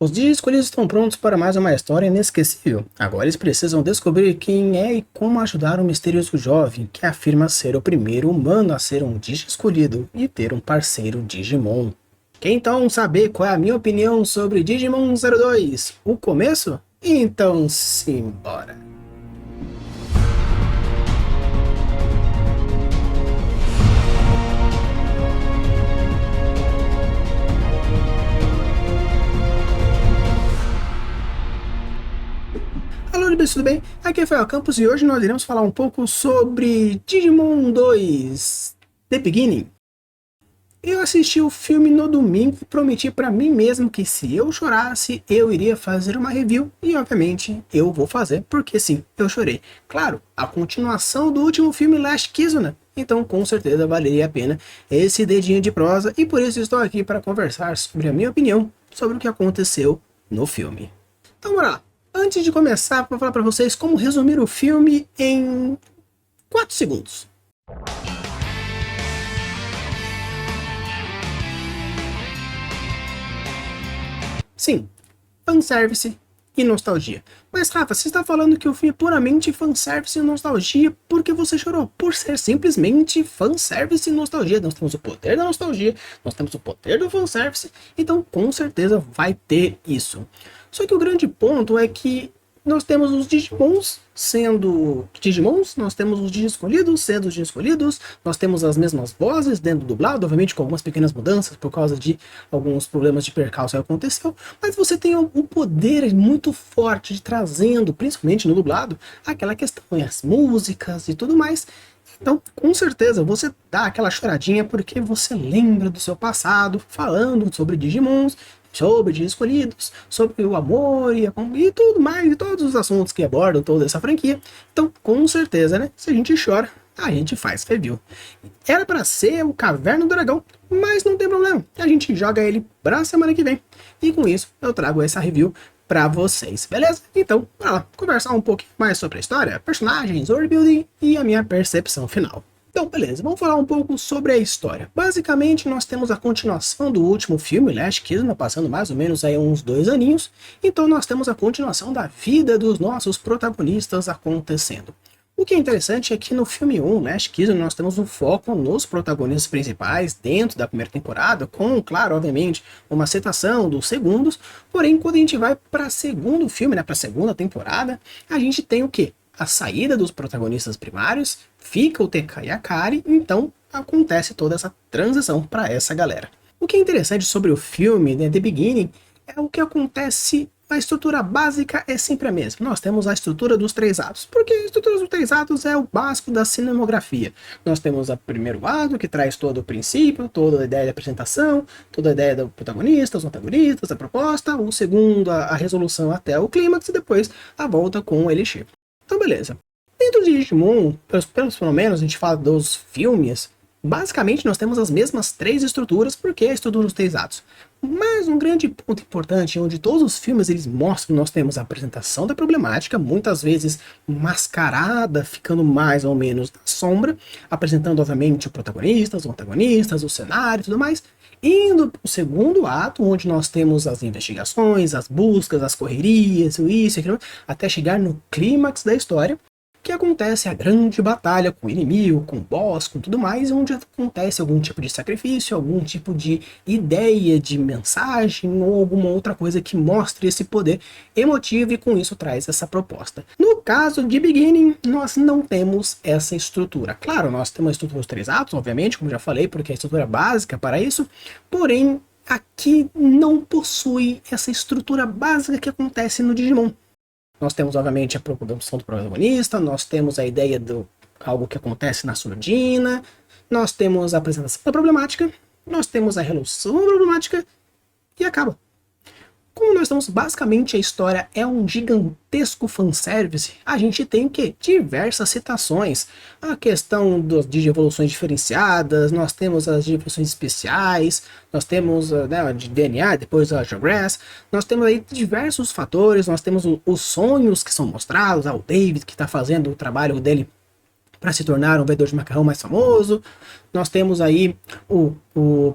Os dias escolhidos estão prontos para mais uma história inesquecível. Agora eles precisam descobrir quem é e como ajudar o misterioso jovem que afirma ser o primeiro humano a ser um Digi escolhido e ter um parceiro Digimon. Quer então saber qual é a minha opinião sobre Digimon 02? O começo? Então simbora! Alô, Libes, tudo bem? Aqui é Rafael Campos e hoje nós iremos falar um pouco sobre Digimon 2 The Beginning. Eu assisti o filme no domingo e prometi para mim mesmo que se eu chorasse, eu iria fazer uma review e obviamente eu vou fazer, porque sim, eu chorei. Claro, a continuação do último filme Last Kizuna, então com certeza valeria a pena esse dedinho de prosa e por isso estou aqui para conversar sobre a minha opinião sobre o que aconteceu no filme. Então bora lá. Antes de começar, vou falar para vocês como resumir o filme em 4 segundos. Sim, fanservice e nostalgia. Mas Rafa, você está falando que o filme é puramente fanservice e nostalgia porque você chorou. Por ser simplesmente fanservice e nostalgia. Nós temos o poder da nostalgia, nós temos o poder do fanservice, então com certeza vai ter isso. Só que o grande ponto é que nós temos os Digimons sendo Digimons, nós temos os Digi-escolhidos sendo os Digi-escolhidos, nós temos as mesmas vozes dentro do dublado, obviamente com algumas pequenas mudanças por causa de alguns problemas de percalço que aconteceu, mas você tem um poder muito forte de trazendo, principalmente no dublado, aquela questão, as músicas e tudo mais. Então, com certeza, você dá aquela choradinha porque você lembra do seu passado, falando sobre Digimons, sobre Digi-escolhidos, sobre o amor e tudo mais, e todos os assuntos que abordam toda essa franquia. Então, com certeza, né? Se a gente chora, a gente faz review. Era para ser o Caverna do Dragão, mas não tem problema. A gente joga ele pra semana que vem. E com isso, eu trago essa review para vocês, beleza? Então, bora lá, conversar um pouquinho mais sobre a história, personagens, world building e a minha percepção final. Então, beleza, vamos falar um pouco sobre a história. Basicamente, nós temos a continuação do último filme, Last Kizuna, passando mais ou menos aí uns 2 aninhos. Então, nós temos a continuação da vida dos nossos protagonistas acontecendo. O que é interessante é que no filme 1, Last Kizuna, nós temos um foco nos protagonistas principais dentro da primeira temporada, com, claro, obviamente, uma citação dos segundos. Porém, quando a gente vai para o segundo filme, né, para a segunda temporada, a gente tem o quê? A saída dos protagonistas primários, fica o TK e a Kari, então acontece toda essa transição para essa galera. O que é interessante sobre o filme, né, The Beginning, é o que acontece. A estrutura básica é sempre a mesma. Nós temos a estrutura dos 3 atos, porque a estrutura dos 3 atos é o básico da cinematografia. Nós temos o primeiro ato, que traz todo o princípio, toda a ideia da apresentação, toda a ideia do protagonista, os antagonistas, a proposta, o segundo, a resolução até o clímax, e depois a volta com o Elixir. Então, beleza. Dentro de Digimon, pelo menos a gente fala dos filmes, basicamente nós temos as mesmas 3 estruturas, porque é a estrutura dos 3 atos. Mas um grande ponto importante, onde todos os filmes eles mostram, nós temos a apresentação da problemática, muitas vezes mascarada, ficando mais ou menos na sombra, apresentando obviamente o protagonista, os antagonistas, o cenário e tudo mais. Indo para o segundo ato, onde nós temos as investigações, as buscas, as correrias, isso, aquilo, até chegar no clímax da história, que acontece a grande batalha com o inimigo, com o boss, com tudo mais, onde acontece algum tipo de sacrifício, algum tipo de ideia de mensagem ou alguma outra coisa que mostre esse poder emotivo e com isso traz essa proposta. No caso de Beginning, nós não temos essa estrutura. Claro, nós temos a estrutura dos 3 atos, obviamente, como já falei, porque é a estrutura básica para isso, porém, aqui não possui essa estrutura básica que acontece no Digimon. Nós temos, obviamente, a produção do protagonista, nós temos a ideia de algo que acontece na surdina, nós temos a apresentação da problemática, nós temos a resolução da problemática e acaba. Como nós estamos, basicamente a história é um gigantesco fanservice, a gente tem que diversas citações. A questão das digievoluções diferenciadas, nós temos as digievoluções especiais, nós temos né, de DNA, depois a Geograss, nós temos aí diversos fatores, nós temos os sonhos que são mostrados, o David que está fazendo o trabalho dele para se tornar um vendedor de macarrão mais famoso. Nós temos aí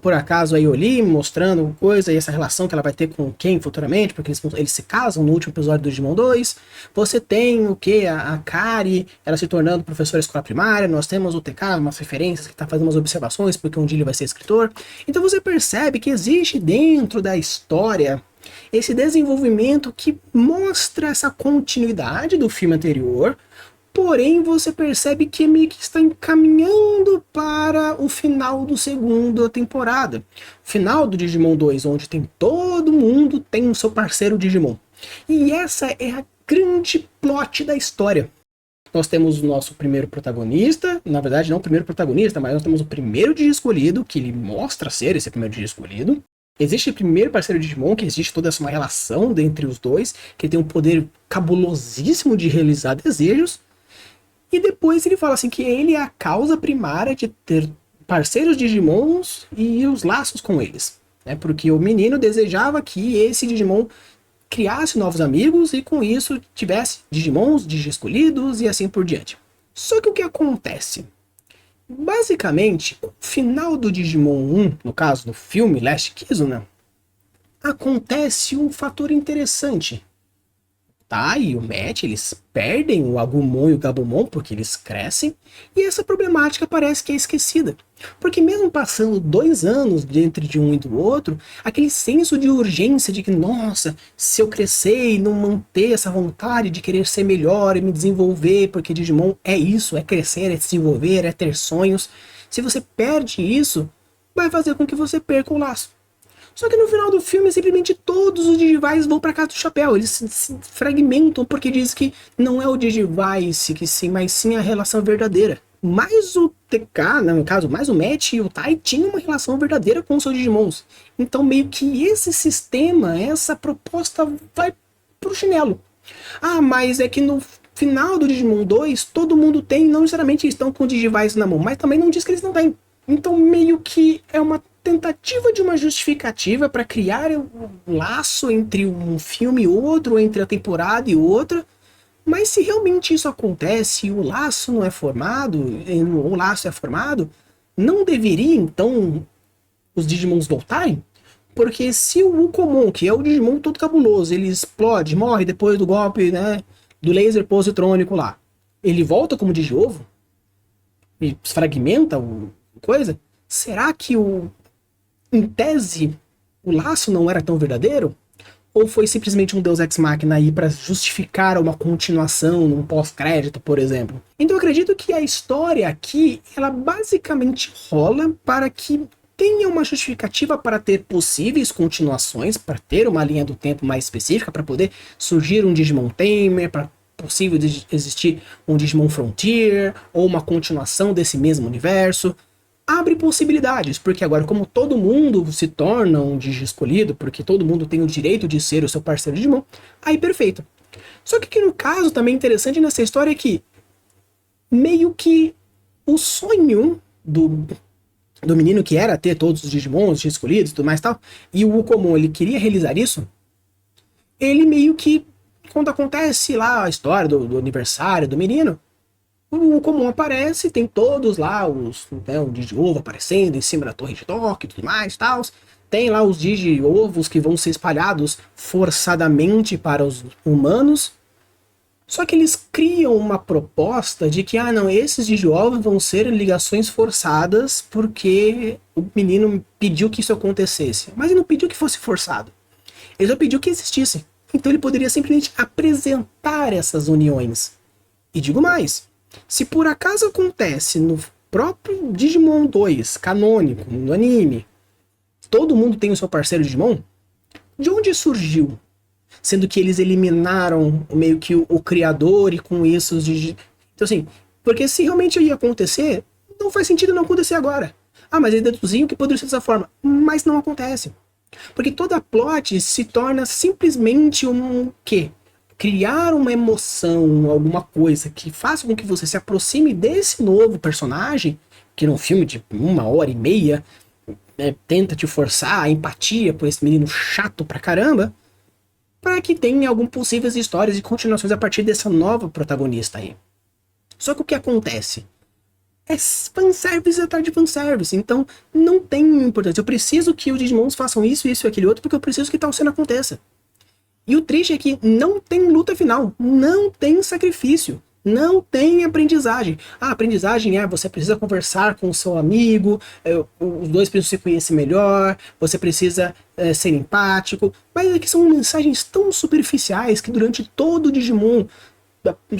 por acaso, a Yoli mostrando coisa e essa relação que ela vai ter com o Ken futuramente, porque eles se casam no último episódio do Digimon 2. Você tem o que? A Kari, ela se tornando professora de escola primária. Nós temos o TK, umas referências que está fazendo umas observações, porque um dia ele vai ser escritor. Então você percebe que existe dentro da história esse desenvolvimento que mostra essa continuidade do filme anterior, porém você percebe que meio que está encaminhando para o final do segunda temporada. Final do Digimon 2, onde tem todo mundo tem o seu parceiro Digimon. E essa é a grande plot da história. Nós temos o nosso primeiro protagonista, na verdade não o primeiro protagonista, mas nós temos o primeiro Digi escolhido, que ele mostra ser esse primeiro Digi escolhido. Existe o primeiro parceiro Digimon, que existe toda essa uma relação entre os dois, que tem um poder cabulosíssimo de realizar desejos. E depois ele fala assim que ele é a causa primária de ter parceiros Digimons e os laços com eles. Né? Porque o menino desejava que esse Digimon criasse novos amigos e com isso tivesse Digimons, Digi escolhidos e assim por diante. Só que o que acontece? Basicamente, o final do Digimon 1, no caso do filme Last Kizuna, acontece um fator interessante. Tá, e o Matt, eles perdem o Agumon e o Gabumon porque eles crescem, e essa problemática parece que é esquecida. Porque mesmo passando 2 anos dentro de um e do outro, aquele senso de urgência de que, nossa, se eu crescer e não manter essa vontade de querer ser melhor e me desenvolver, porque Digimon é isso, é crescer, é se desenvolver, é ter sonhos. Se você perde isso, vai fazer com que você perca o laço. Só que no final do filme, simplesmente todos os Digivice vão pra casa do chapéu. Eles se fragmentam porque diz que não é o Digivice que sim, mas sim a relação verdadeira. Mas o TK, no caso, mais o Matt e o Tai tinham uma relação verdadeira com os seus Digimons. Então meio que esse sistema, essa proposta vai pro chinelo. Ah, mas é que no final do Digimon 2, todo mundo tem, não necessariamente estão com o Digivice na mão, mas também não diz que eles não têm. Então meio que é uma tentativa de uma justificativa para criar um laço entre um filme e outro, entre a temporada e outra. Mas se realmente isso acontece e o laço não é formado, o laço é formado, não deveria então os Digimons voltarem? Porque se o Wukomon, que é o Digimon todo cabuloso, ele explode, morre depois do golpe, né, do laser positrônico lá, ele volta como Digiovo? E fragmenta o coisa? Será que em tese, o laço não era tão verdadeiro? Ou foi simplesmente um Deus Ex Machina aí para justificar uma continuação num pós-crédito, por exemplo? Então eu acredito que a história aqui, ela basicamente rola para que tenha uma justificativa para ter possíveis continuações, para ter uma linha do tempo mais específica, para poder surgir um Digimon Tamer, para possível existir um Digimon Frontier, ou uma continuação desse mesmo universo. Abre possibilidades, porque agora como todo mundo se torna um Digi escolhido, porque todo mundo tem o direito de ser o seu parceiro Digimon, aí perfeito. Só que aqui no caso também interessante nessa história é que meio que o sonho do menino que era ter todos os Digimons, Digi escolhidos e tudo mais e tal, e o Wukomon ele queria realizar isso, ele meio que, quando acontece lá a história do aniversário do menino, o comum aparece, tem todos lá os, né, o Digi-Ovo aparecendo em cima da torre de Tóquio e tudo mais, tal. Tem lá os Digi-Ovos que vão ser espalhados forçadamente para os humanos. Só que eles criam uma proposta de que, não, esses Digi-Ovos vão ser ligações forçadas porque o menino pediu que isso acontecesse. Mas ele não pediu que fosse forçado. Ele só pediu que existisse. Então ele poderia simplesmente apresentar essas uniões. E digo mais, se por acaso acontece no próprio Digimon 2, canônico, no anime, todo mundo tem o seu parceiro Digimon, de onde surgiu? Sendo que eles eliminaram meio que o criador e com isso os Digimon... Então assim, porque se realmente ia acontecer, não faz sentido não acontecer agora. Mas eles deduziam que poderia ser dessa forma, mas não acontece. Porque toda a plot se torna simplesmente um quê? Criar uma emoção, alguma coisa que faça com que você se aproxime desse novo personagem, que num filme de 1h30, tenta te forçar a empatia por esse menino chato pra caramba, para que tenha algumas possíveis histórias e continuações a partir dessa nova protagonista aí. Só que o que acontece? É fanservice atrás de fanservice. Então, não tem importância. Eu preciso que os Digimons façam isso, isso e aquele outro, porque eu preciso que tal cena aconteça. E o triste é que não tem luta final. Não tem sacrifício. Não tem aprendizagem. A aprendizagem é você precisa conversar com o seu amigo, os dois precisam se conhecer melhor, você precisa ser empático. Mas aqui são mensagens tão superficiais que durante todo o Digimon,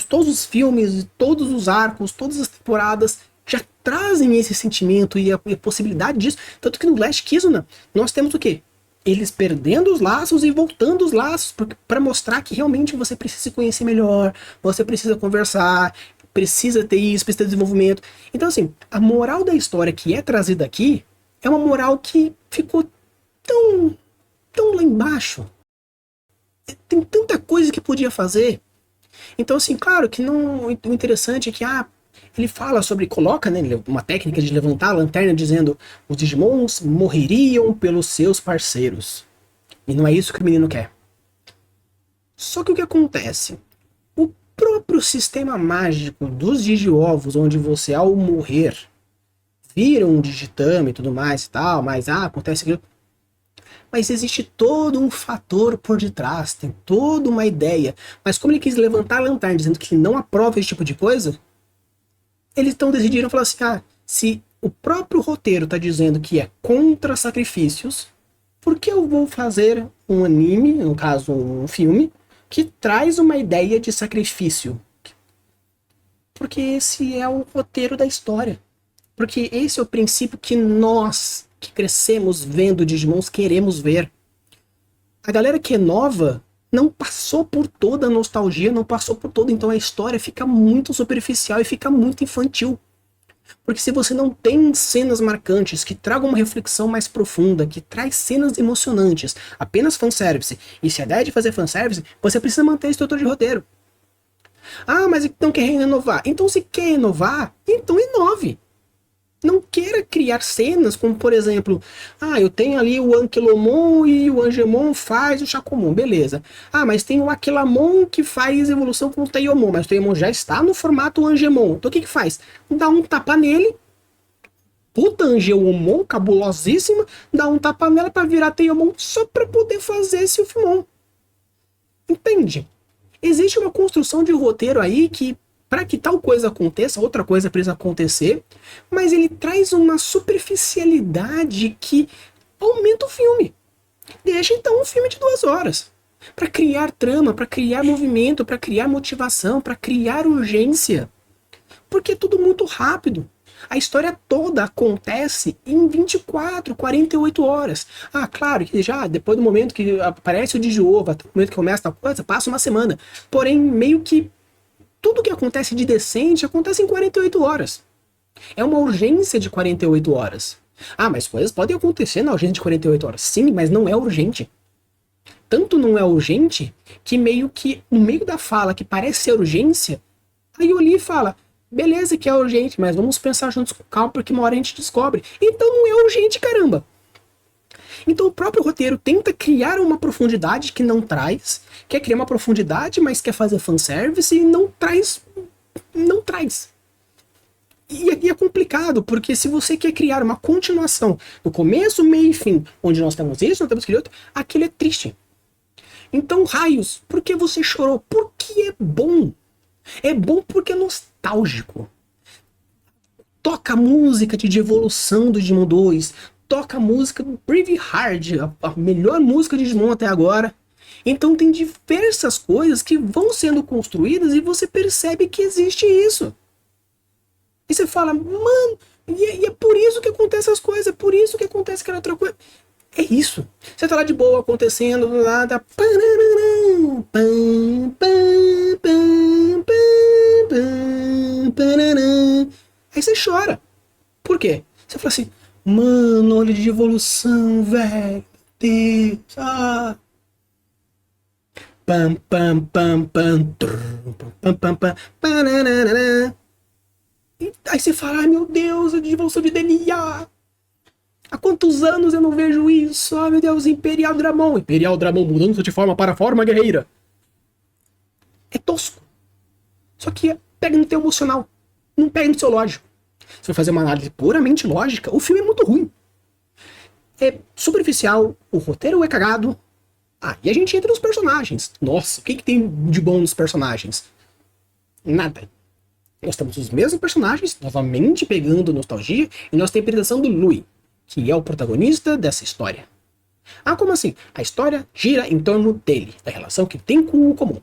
todos os filmes, todos os arcos, todas as temporadas já trazem esse sentimento e a possibilidade disso. Tanto que no Last Kizuna nós temos o quê? Eles perdendo os laços e voltando os laços para mostrar que realmente você precisa se conhecer melhor, você precisa conversar, precisa ter isso, precisa ter desenvolvimento. Então, assim, a moral da história que é trazida aqui é uma moral que ficou tão lá embaixo. Tem tanta coisa que podia fazer. Então, assim, claro que não. O interessante é que ele fala sobre, coloca, né, uma técnica de levantar a lanterna dizendo os Digimons morreriam pelos seus parceiros. E não é isso que o menino quer. Só que o que acontece? O próprio sistema mágico dos Digiovos, onde você ao morrer vira um Digitama e tudo mais e tal, mas acontece aquilo. Mas existe todo um fator por detrás, tem toda uma ideia. Mas como ele quis levantar a lanterna dizendo que não aprova esse tipo de coisa, eles estão decidiram falar assim, se o próprio roteiro está dizendo que é contra sacrifícios, por que eu vou fazer um anime, no caso um filme, que traz uma ideia de sacrifício? Porque esse é o roteiro da história. Porque esse é o princípio que nós, que crescemos vendo Digimons, queremos ver. A galera que é nova não passou por toda a nostalgia, não passou por toda, então a história fica muito superficial e fica muito infantil. Porque se você não tem cenas marcantes que tragam uma reflexão mais profunda, que traz cenas emocionantes, apenas fanservice, e se a ideia é de fazer fanservice, você precisa manter a estrutura de roteiro. Mas então quer renovar? Então se quer renovar, então inove. Não queira criar cenas como, por exemplo, eu tenho ali o Ankylomon e o Angemon faz o Chacomon, beleza. Mas tem o Aquilamon que faz evolução com o Teiyomon, mas o Teiyomon já está no formato Angemon. Então o que faz? Dá um tapa nele, puta Angemon, cabulosíssima, dá um tapa nela para virar Teiyomon só para poder fazer esse Ufimon. Entende? Existe uma construção de roteiro aí que para que tal coisa aconteça, outra coisa precisa acontecer, mas ele traz uma superficialidade que aumenta o filme. Deixa então um filme de 2 horas. Para criar trama, para criar movimento, para criar motivação, para criar urgência. Porque é tudo muito rápido. A história toda acontece em 24, 48 horas. Claro que já depois do momento que aparece o Digiova, até o momento que começa a coisa, passa uma semana. Porém, meio que tudo que acontece de decente acontece em 48 horas. É uma urgência de 48 horas. Mas coisas podem acontecer na urgência de 48 horas. Sim, mas não é urgente. Tanto não é urgente que meio que, no meio da fala que parece ser urgência, a Yoli fala, beleza que é urgente, mas vamos pensar juntos com calma porque uma hora a gente descobre. Então não é urgente, caramba. Então o próprio roteiro tenta criar uma profundidade que não traz, quer criar uma profundidade, mas quer fazer fanservice e não traz. Não traz. E é complicado, porque se você quer criar uma continuação no começo, meio e fim, onde nós temos isso, nós temos aquele outro, aquilo é triste. Então, raios, por que você chorou? Porque é bom. É bom porque é nostálgico. Toca música de evolução do Digimon 2, toca a música do Braveheart, a melhor música de Digimon até agora. Então tem diversas coisas que vão sendo construídas e você percebe que existe isso. E você fala, mano, e é por isso que acontece as coisas, é por isso que acontece aquela outra coisa. É isso. Você tá lá de boa, acontecendo, do nada. Aí você chora. Por quê? Você fala assim, mano, olha de evolução, velho. Deus. Pam, pam, pam, pam, pam, pam, pam, aí você fala, meu Deus, a evolução de DNA. Há quantos anos eu não vejo isso? Meu Deus, Imperial Dramon. Imperial Dramon, mudança de forma para forma guerreira. É tosco. Só que pega no teu emocional. Não pega no seu lógico. Se for fazer uma análise puramente lógica, o filme é muito ruim. É superficial, o roteiro é cagado. Ah, e a gente entra nos personagens. Nossa, o que tem de bom nos personagens? Nada. Nós temos os mesmos personagens, novamente pegando nostalgia, e nós temos a apresentação do Louis, que é o protagonista dessa história. Ah, como assim? A história gira em torno dele, da relação que tem com o comum.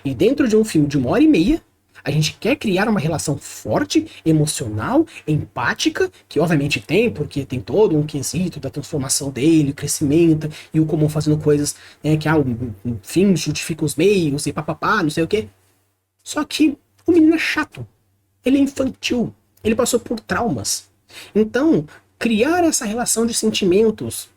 E dentro de um filme de 1h30, a gente quer criar uma relação forte, emocional, empática, que obviamente tem, porque tem todo um quesito da transformação dele, o crescimento, e o comum fazendo coisas, né, que o fim justifica os meios, e papapá, não sei o quê. Só que o menino é chato, ele é infantil, ele passou por traumas. Então, criar essa relação de sentimentos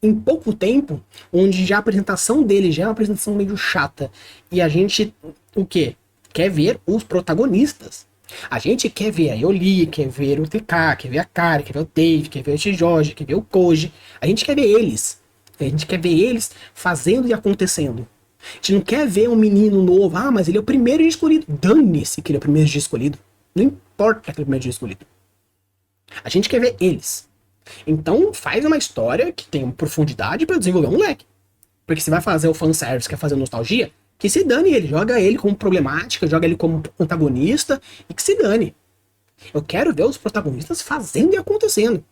em pouco tempo, onde já a apresentação dele já é uma apresentação meio chata, e a gente, o quê? Quer ver os protagonistas. A gente quer ver a Yoli, quer ver o TK, quer ver a Kari, quer ver o Dave, quer ver o Shijoji, quer ver o Koji. A gente quer ver eles. A gente quer ver eles fazendo e acontecendo. A gente não quer ver um menino novo. Ah, mas ele é o primeiro dia escolhido. Dane-se que ele é o primeiro dia escolhido. Não importa que ele é o primeiro dia escolhido. A gente quer ver eles. Então faz uma história que tem profundidade para desenvolver um moleque. Porque se vai fazer o fanservice, quer fazer nostalgia, que se dane ele. Joga ele como problemática, joga ele como antagonista e que se dane. Eu quero ver os protagonistas fazendo e acontecendo.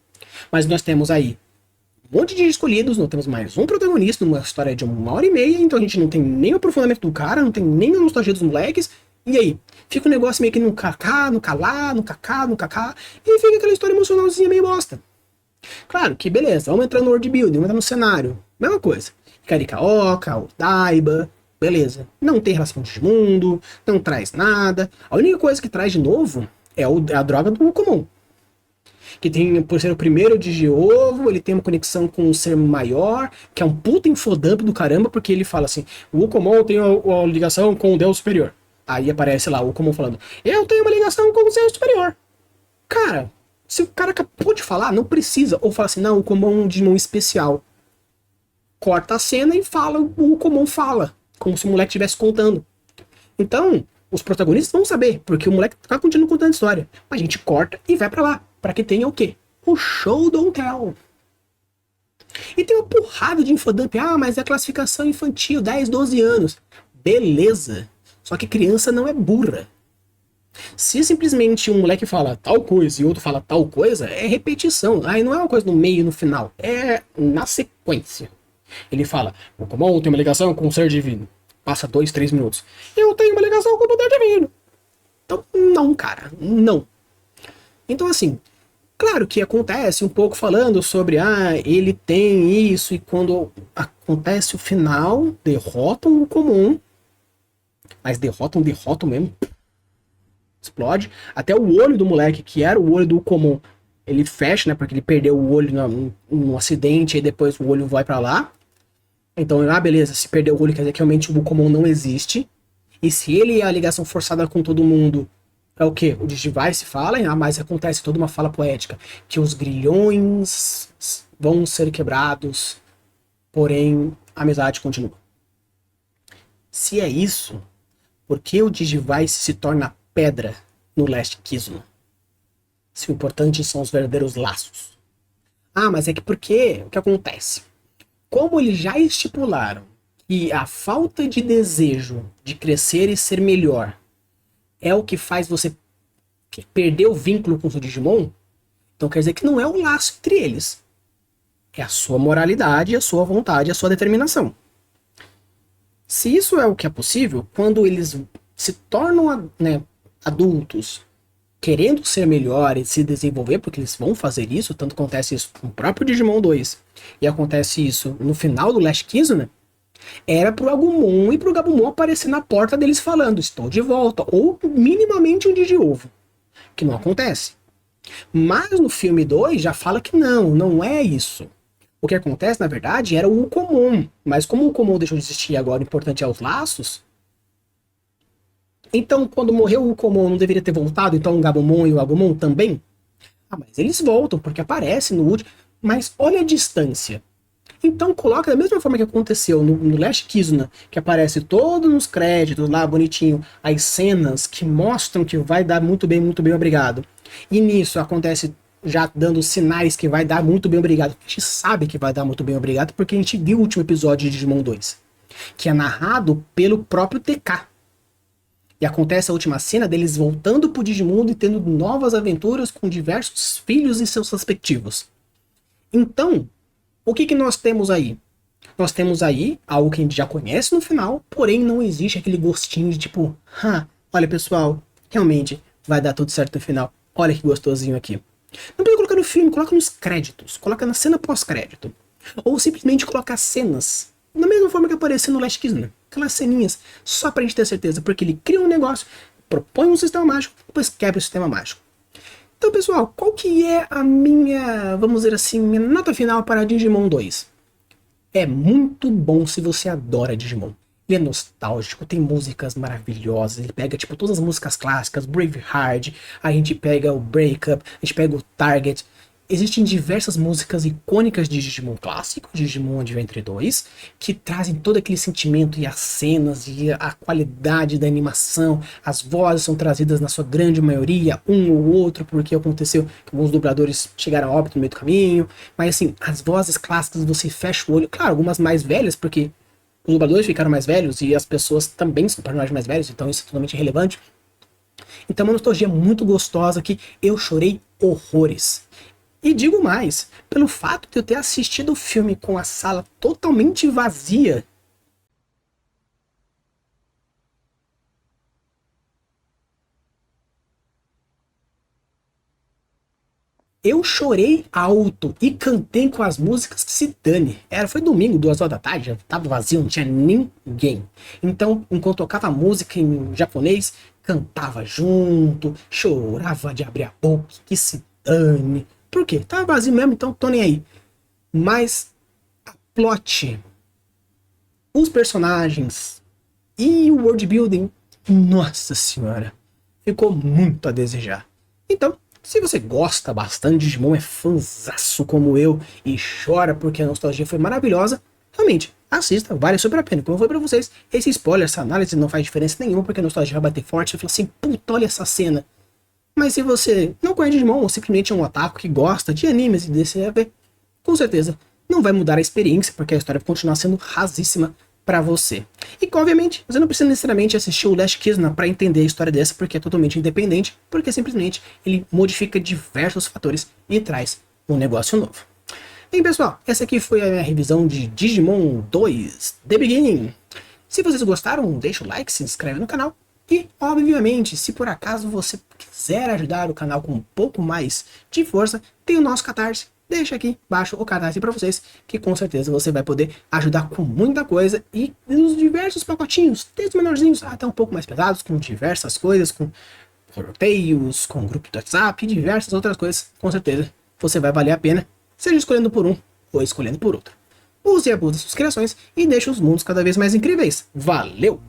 Mas nós temos aí um monte de escolhidos, não temos mais um protagonista numa história de 1h30, então a gente não tem nem o aprofundamento do cara, não tem nem a nostalgia dos moleques. E aí? Fica um negócio meio que no kaká, no calá, no kaká, no kaká, e fica aquela história emocionalzinha meio bosta. Claro que beleza, vamos entrar no world building, vamos entrar no cenário. Mesma coisa. Karikaoka, o Daiba, beleza. Não tem relação de mundo, não traz nada. A única coisa que traz de novo é a droga do comum. Que tem, por ser o primeiro Digiovo, ele tem uma conexão com um ser maior, que é um puta infodump do caramba, porque ele fala assim, o Ukomon tem a ligação com o Deus Superior. Aí aparece lá o Ukomon falando, eu tenho uma ligação com o Deus Superior. Cara, se o cara acabou de falar, não precisa. Ou fala assim, não, o Ukomon é um Digimon especial. Corta a cena e fala, o Ukomon fala. Como se o moleque estivesse contando. Então, os protagonistas vão saber, porque o moleque tá continuando contando a história. A gente corta e vai pra lá. Pra que tenha o quê? O show don't tell. E tem uma porrada de infodump. Ah, mas é classificação infantil, 10, 12 anos. Beleza. Só que criança não é burra. Se simplesmente um moleque fala tal coisa e outro fala tal coisa, é repetição. Aí não é uma coisa no meio e no final. É na sequência. Ele fala, o Komon tem uma ligação com o ser divino. Passa 2, 3 minutos. Eu tenho uma ligação com o poder divino. Então, não, cara. Não. Então, assim, claro que acontece um pouco falando sobre, ele tem isso, e quando acontece o final, derrotam o comum. Mas derrotam mesmo. Explode. Até o olho do moleque, que era o olho do comum, ele fecha, né? Porque ele perdeu o olho num acidente, e depois o olho vai pra lá. Então, beleza, se perder o olho quer dizer que realmente o comum não existe. E se ele é a ligação forçada com todo mundo, é o quê? O Digivice fala, mas acontece toda uma fala poética, que os grilhões vão ser quebrados, porém a amizade continua. Se é isso, por que o Digivice se torna pedra no Last Kizuna? Se o importante são os verdadeiros laços. Mas é que porque o que acontece? Como eles já estipularam que a falta de desejo de crescer e ser melhor é o que faz você perder o vínculo com o seu Digimon, então quer dizer que não é o laço entre eles. É a sua moralidade, a sua vontade, a sua determinação. Se isso é o que é possível, quando eles se tornam adultos, querendo ser melhores, se desenvolver, porque eles vão fazer isso, tanto acontece isso com o próprio Digimon 2, e acontece isso no final do Last Kizuna, era pro Agumon e pro Gabumon aparecer na porta deles falando, estou de volta, ou minimamente um Digiovo, que não acontece. Mas no filme 2 já fala que não é isso. O que acontece, na verdade, era o Ukomon, mas como o Ukomon deixou de existir e agora o importante é os laços, então quando morreu o Ukomon não deveria ter voltado, então o Gabumon e o Agumon também? Mas eles voltam, porque aparece no último, mas olha a distância. Então coloca da mesma forma que aconteceu no Last Kizuna, que aparece todo nos créditos lá, bonitinho, as cenas que mostram que vai dar muito bem, obrigado. E nisso acontece já dando sinais que vai dar muito bem obrigado. A gente sabe que vai dar muito bem obrigado porque a gente viu o último episódio de Digimon 2, que é narrado pelo próprio TK. E acontece a última cena deles voltando pro Digimundo e tendo novas aventuras com diversos filhos e seus respectivos. Então, o que nós temos aí? Nós temos aí algo que a gente já conhece no final, porém não existe aquele gostinho de tipo, olha pessoal, realmente vai dar tudo certo no final. Olha que gostosinho aqui. Não precisa colocar no filme, coloca nos créditos, coloca na cena pós-crédito. Ou simplesmente coloca cenas, da mesma forma que apareceu no Last Kiss, né? Aquelas ceninhas, só pra gente ter certeza, porque ele cria um negócio, propõe um sistema mágico, depois quebra o sistema mágico. Então pessoal, qual que é a minha, vamos dizer assim, minha nota final para Digimon 2? É muito bom se você adora Digimon. Ele é nostálgico, tem músicas maravilhosas, ele pega tipo todas as músicas clássicas, Braveheart, a gente pega o Breakup, a gente pega o Target. Existem diversas músicas icônicas de Digimon clássico, Digimon Adventure 2, que trazem todo aquele sentimento e as cenas e a qualidade da animação. As vozes são trazidas na sua grande maioria, um ou outro, porque aconteceu que alguns dubladores chegaram a óbito no meio do caminho. Mas assim, as vozes clássicas você fecha o olho, claro, algumas mais velhas, porque os dubladores ficaram mais velhos e as pessoas também são personagens mais velhos, então isso é totalmente irrelevante. Então é uma nostalgia muito gostosa que eu chorei horrores. E digo mais, pelo fato de eu ter assistido o filme com a sala totalmente vazia, eu chorei alto e cantei com as músicas que se dane. Foi domingo, 2 horas da tarde, já tava vazio, não tinha ninguém. Então, enquanto tocava música em japonês, cantava junto, chorava de abrir a boca, que se dane. Por quê? Tava vazio mesmo, então tô nem aí. Mas a plot, os personagens e o world building, nossa senhora, ficou muito a desejar. Então, se você gosta bastante de Digimon, é fãzaço como eu e chora porque a nostalgia foi maravilhosa, realmente, assista, vale super a pena. Como eu falei pra vocês, esse spoiler, essa análise não faz diferença nenhuma porque a nostalgia vai bater forte. Você fala assim, puta, olha essa cena. Mas se você não conhece Digimon ou simplesmente é um otaku que gosta de animes e DCAV, com certeza não vai mudar a experiência, porque a história vai continuar sendo rasíssima pra você. E obviamente, você não precisa necessariamente assistir o Last Kizuna pra entender a história dessa, porque é totalmente independente, porque simplesmente ele modifica diversos fatores e traz um negócio novo. Bem pessoal, essa aqui foi a minha revisão de Digimon 2 The Beginning. Se vocês gostaram, deixa o like, se inscreve no canal. E, obviamente, se por acaso você quiser ajudar o canal com um pouco mais de força, tem o nosso Catarse. Deixa aqui embaixo o Catarse para vocês, que com certeza você vai poder ajudar com muita coisa. E nos diversos pacotinhos, desde menorzinhos até um pouco mais pesados, com diversas coisas, com sorteios, com grupo de WhatsApp e diversas outras coisas. Com certeza você vai valer a pena, seja escolhendo por um ou escolhendo por outro. Use e abuse das suas criações e deixe os mundos cada vez mais incríveis. Valeu!